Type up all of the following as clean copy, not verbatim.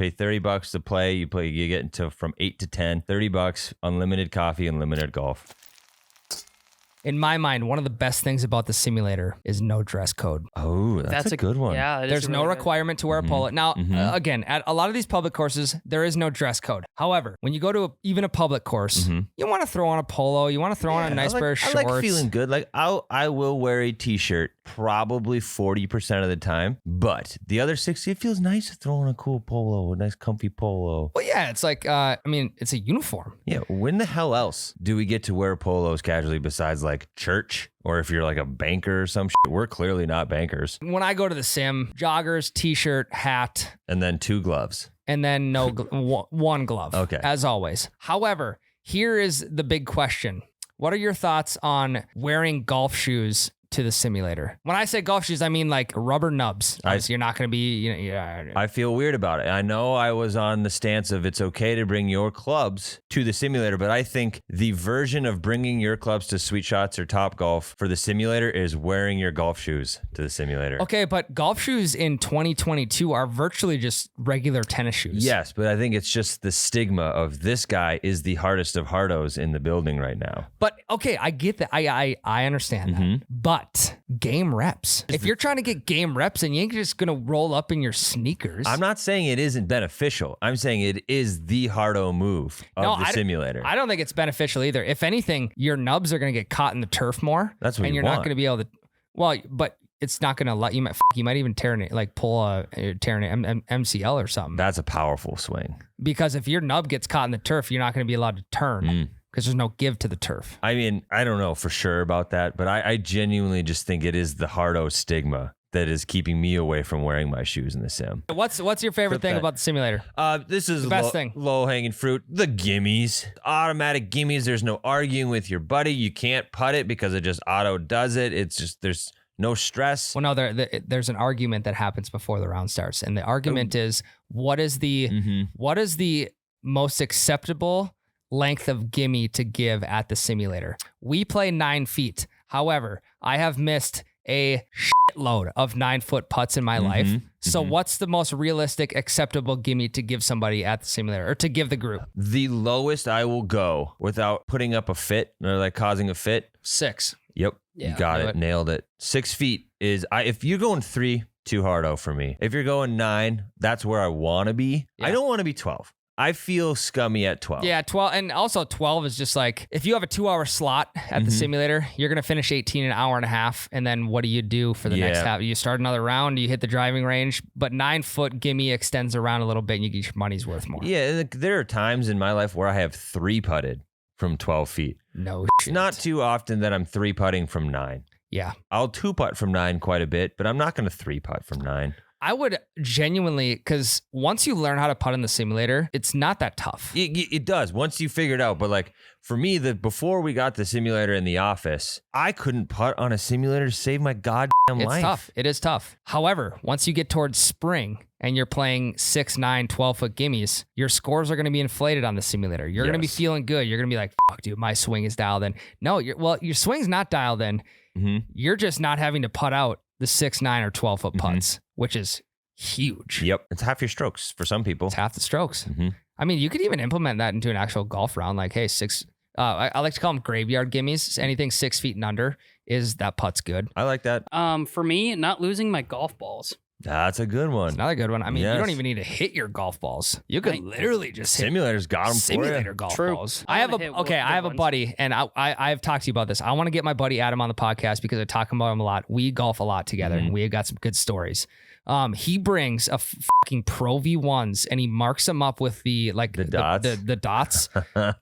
pay $30 to play. You get into from 8 to 10, $30, unlimited coffee, unlimited golf. In my mind, one of the best things about the simulator is no dress code. Oh, that's a good one. Yeah, There's no requirement to wear a polo. Now, again, at a lot of these public courses, there is no dress code. However, when you go to even a public course, you want to throw on a polo. You want to throw on a nice pair of shorts. I like feeling good. Like I will wear a t-shirt probably 40% of the time, but the other 60, it feels nice to throw on a cool polo, a nice comfy polo. Well, yeah, it's like, it's a uniform. Yeah, when the hell else do we get to wear polos casually besides like church, or if you're like a banker or some shit? We're clearly not bankers. When I go to the sim, joggers, t-shirt, hat. And then 2 gloves. And then one glove. Okay. As always. However, here is the big question. What are your thoughts on wearing golf shoes to the simulator? When I say golf shoes, I mean like rubber nubs. Obviously, you're not going to be, I feel weird about it. I know I was on the stance of it's okay to bring your clubs to the simulator, but I think the version of bringing your clubs to Sweet Shots or Top Golf for the simulator is wearing your golf shoes to the simulator. Okay, but golf shoes in 2022 are virtually just regular tennis shoes. Yes, but I think it's just the stigma of this guy is the hardest of hardos in the building right now. But okay, I get that. I understand that. But game reps. If you're trying to get game reps and you ain't just gonna roll up in your sneakers. I'm not saying it isn't beneficial. I'm saying it is the hardo move of the simulator. I don't think it's beneficial either. If anything, your nubs are gonna get caught in the turf more. That's what and you you're want. not gonna be able to. Well, but it's not gonna let you. You might even tear an MCL or something. That's a powerful swing. Because if your nub gets caught in the turf, you're not gonna be allowed to turn. Because there's no give to the turf. I mean, I don't know for sure about that, but I genuinely just think it is the hardo stigma that is keeping me away from wearing my shoes in the sim. What's your favorite thing about the simulator? This is the best thing. Low-hanging fruit. The gimmies. Automatic gimmies. There's no arguing with your buddy. You can't putt it because it just auto does it. It's just, there's no stress. Well, no, there's an argument that happens before the round starts. And the argument is, what is the most acceptable length of gimme to give at the simulator? We play 9 feet. However, I have missed a shitload of 9-foot putts in my life. So what's the most realistic, acceptable gimme to give somebody at the simulator or to give the group? The lowest I will go without putting up a fit or like causing a fit. 6. Yep. Yeah, you got it. Nailed it. 6 feet is, if you're going 3, too hardo for me. If you're going 9, that's where I want to be. Yeah. I don't want to be 12. I feel scummy at 12. Yeah, 12. And also 12 is just like, if you have a 2-hour slot at the simulator, you're going to finish 18 in an hour and a half. And then what do you do for the next half? You start another round, you hit the driving range, but 9-foot gimme extends around a little bit and you get your money's worth more. Yeah, there are times in my life where I have 3 putted from 12 feet. No shit. Not too often that I'm 3 putting from 9. Yeah. I'll 2 putt from 9 quite a bit, but I'm not going to 3 putt from 9. I would genuinely, because once you learn how to putt in the simulator, it's not that tough. It does once you figure it out. But like for me, before we got the simulator in the office, I couldn't putt on a simulator to save my goddamn life. It's tough. It is tough. However, once you get towards spring and you're playing 6, 9, 12-foot gimmies, your scores are going to be inflated on the simulator. You're going to be feeling good. You're going to be like, fuck, dude, my swing is dialed in. No, your swing's not dialed in. You're just not having to putt out the 6, 9, or 12-foot putts, which is huge. Yep. It's half your strokes for some people. It's half the strokes. I mean, you could even implement that into an actual golf round. Like, hey, 6, I like to call them graveyard gimmies. Anything 6 feet and under is that putt's good. I like that. For me, not losing my golf balls. That's a good one. It's another good one. I mean, you don't even need to hit your golf balls. You could literally just hit simulators got them simulator for you. golf True. balls. I have a buddy, and I've talked to you about this. I want to get my buddy Adam on the podcast because I talk about him a lot. We golf a lot together, and we have got some good stories. He brings a fucking Pro V1s and he marks them up with the dots, the dots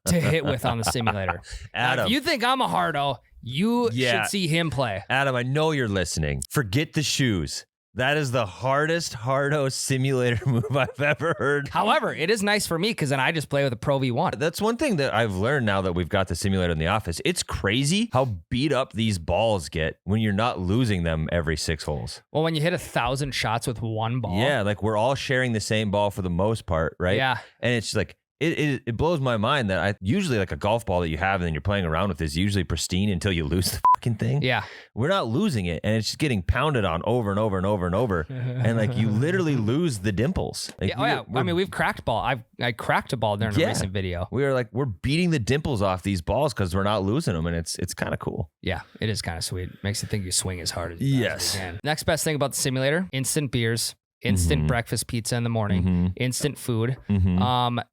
to hit with on the simulator. Adam, now, if you think I'm a hardo, you should see him play. Adam, I know you're listening. Forget the shoes. That is the hardest hardo simulator move I've ever heard. However, it is nice for me because then I just play with a Pro V1. That's one thing that I've learned now that we've got the simulator in the office. It's crazy how beat up these balls get when you're not losing them every 6 holes. Well, when you hit 1,000 shots with one ball. Yeah, like we're all sharing the same ball for the most part, right? Yeah. And it's like, it blows my mind that I usually like a golf ball that you have and then you're playing around with is usually pristine until you lose the fucking thing. Yeah. We're not losing it, and it's just getting pounded on over and over and over and over, and like you literally lose the dimples. Like, I mean, we've cracked ball. I cracked a ball during a recent video. We're beating the dimples off these balls because we're not losing them, and it's kind of cool. Yeah, it is kind of sweet. Makes you think you swing as hard as you Yes. can. Next best thing about the simulator: instant beers. Instant breakfast pizza in the morning, instant food.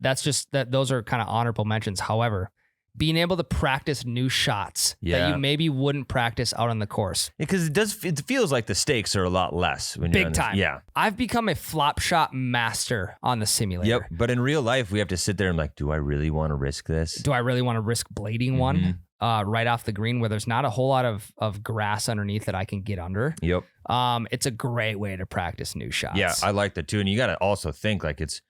That's just that. Those are kind of honorable mentions. However, being able to practice new shots that you maybe wouldn't practice out on the course. Because it feels like the stakes are a lot less when you're Big time. Yeah. I've become a flop shot master on the simulator. Yep. But in real life, we have to sit there and like, do I really want to risk this? Do I really want to risk blading one right off the green where there's not a whole lot of grass underneath that I can get under? Yep. It's a great way to practice new shots. Yeah, I like that too. And you got to also think like it's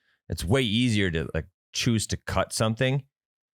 way easier to like choose to cut something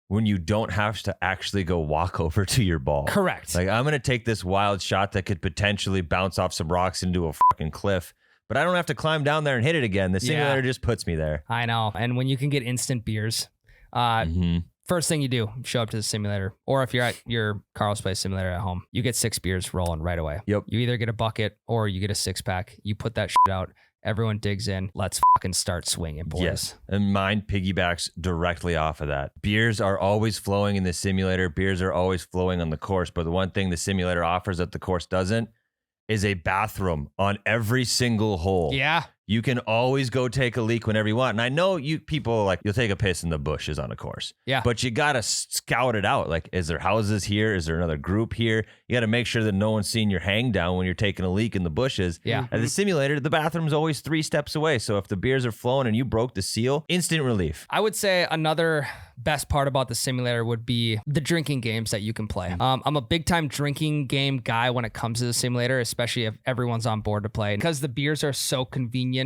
when you don't have to actually go walk over to your ball. Correct. Like I'm going to take this wild shot that could potentially bounce off some rocks into a fucking cliff, but I don't have to climb down there and hit it again. The simulator just puts me there. I know. And when you can get instant beers, first thing you do, show up to the simulator. Or if you're at your Carl's Place simulator at home, you get 6 beers rolling right away. Yep. You either get a bucket or you get a 6-pack. You put that shit out. Everyone digs in. Let's fucking start swinging, boys. Yes. And mine piggybacks directly off of that. Beers are always flowing in the simulator. Beers are always flowing on the course. But the one thing the simulator offers that the course doesn't is a bathroom on every single hole. Yeah. You can always go take a leak whenever you want. And I know you people like you'll take a piss in the bushes on a course. Yeah. But you got to scout it out. Like, is there houses here? Is there another group here? You got to make sure that no one's seeing your hang down when you're taking a leak in the bushes. Yeah. At the simulator, the bathroom's always 3 steps away. So if the beers are flowing and you broke the seal, instant relief. I would say another best part about the simulator would be the drinking games that you can play. I'm a big time drinking game guy when it comes to the simulator, especially if everyone's on board to play, because the beers are so convenient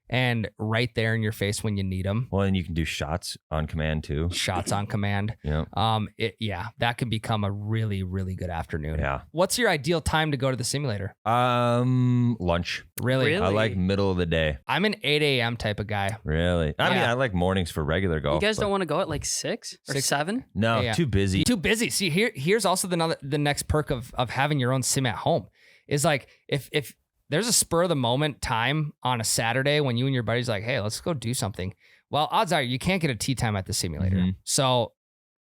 and right there in your face when you need them. Well, and you can do shots on command too. Shots on command. Yeah. That can become a really, really good afternoon. Yeah. What's your ideal time to go to the simulator? Lunch. Really? I like middle of the day. I'm an 8 a.m. type of guy. Really? I mean, I like mornings for regular golf. You guys don't want to go at like 6 or 7? No, Yeah. too busy. Too busy. See, here's also the next perk of having your own sim at home is like if there's a spur of the moment time on a Saturday when you and your buddies like, hey, let's go do something. Well, odds are you can't get a tea time at the simulator. So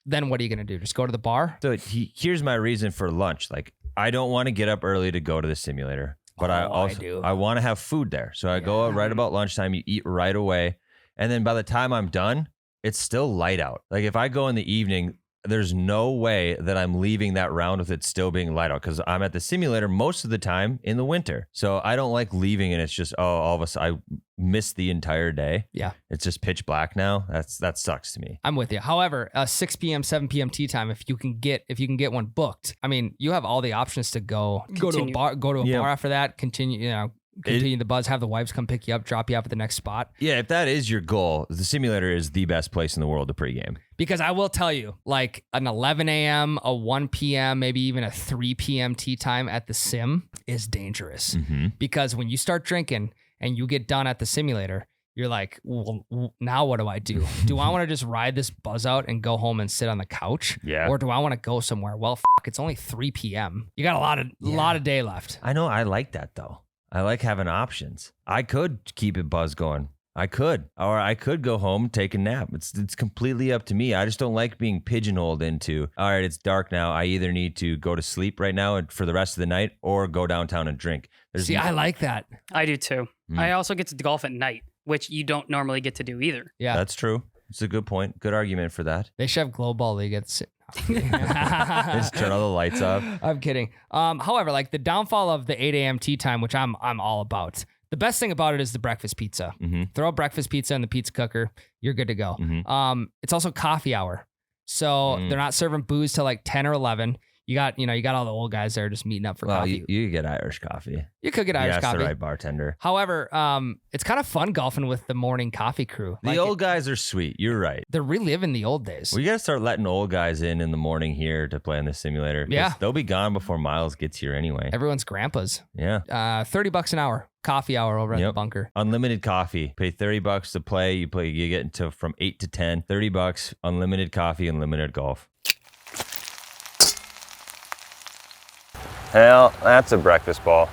then what are you going to do? Just go to the bar? So here's my reason for lunch. Like, I don't want to get up early to go to the simulator, but I do. want to have food there. So I go right about lunchtime, you eat right away. And then by the time I'm done, it's still light out. Like if I go in the evening, there's no way that I'm leaving that round with it still being light out because I'm at the simulator most of the time in the winter. So I don't like leaving and it's just, all of a sudden I missed the entire day. Yeah. It's just pitch black now. That sucks to me. I'm with you. However, 6 p.m., 7 p.m. tea time, if you can get one booked, I mean, you have all the options to go to a Continue. bar after that, continue the buzz, have the wives come pick you up, drop you off at the next spot. Yeah, if that is your goal, the simulator is the best place in the world to pregame. Because I will tell you, like an 11 a.m., a 1 p.m., maybe even a 3 p.m. tea time at the sim is dangerous. Because when you start drinking and you get done at the simulator, you're like, well, now what do I do? Do I want to just ride this buzz out and go home and sit on the couch? Yeah. Or do I want to go somewhere? Well, it's only 3 p.m. You got a lot of day left. I know. I like that though. I like having options. I could keep it buzz going. I could. Or I could go home, take a nap. It's completely up to me. I just don't like being pigeonholed into, all right, it's dark now. I either need to go to sleep right now and for the rest of the night or go downtown and drink. I like that. I do too. I also get to golf at night, which you don't normally get to do either. Yeah. That's true. It's a good point. Good argument for that. They should have glow ball league at Just turn all the lights off. I'm kidding. However, like the downfall of the 8 a.m. tea time, which I'm all about. The best thing about it is the breakfast pizza. Throw a breakfast pizza in the pizza cooker, you're good to go. It's also coffee hour. So they're not serving booze till like 10 or 11. you got all the old guys there just meeting up for Well, coffee. you could get Irish coffee. You could get Irish Ask coffee. the right bartender. However, it's kind of fun golfing with the morning coffee crew. The old guys are sweet. You're right. They're reliving the old days. We got to start letting old guys in the morning here to play on the simulator. 'Cause Yeah. they'll be gone before Miles gets here anyway. Everyone's grandpas. Yeah. $30 an hour. Coffee hour over at the bunker. Unlimited coffee. Pay $30 to play. You get into from 8 to 10. $30. Unlimited coffee. Unlimited golf. Hell, that's a breakfast ball.